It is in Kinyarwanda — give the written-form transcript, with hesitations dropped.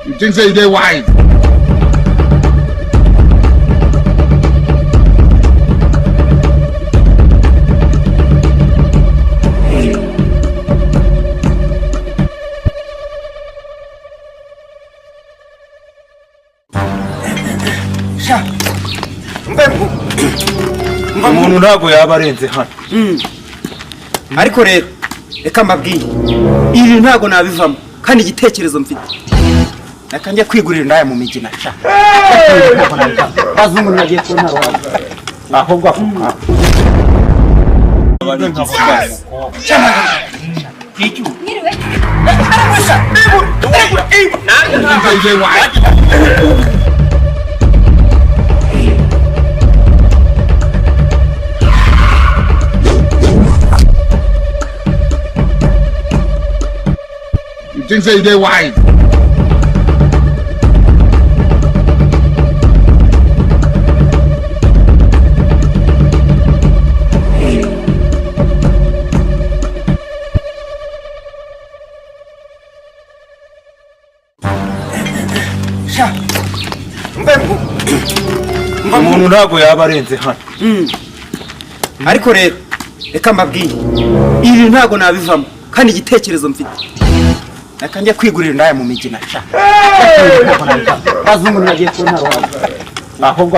You think say they wise? umuntu ntago yaba arenze hano. Ariko rero reka mbabwiye ibi ntago nabivamo kandi igitekerezo mfite reka njye kwigurira indaya mu migi naca bazungu nagiye ku ntaro ahubwo You think say they wise? umuntu ntago yaba arenze hano. Ariko rero reka mbabwiye ibi ntago nabivamo kandi igitekerezo mfite reka njye kwigurira indaya mu migi naca bazungu nagiye ku ntaro ahubwo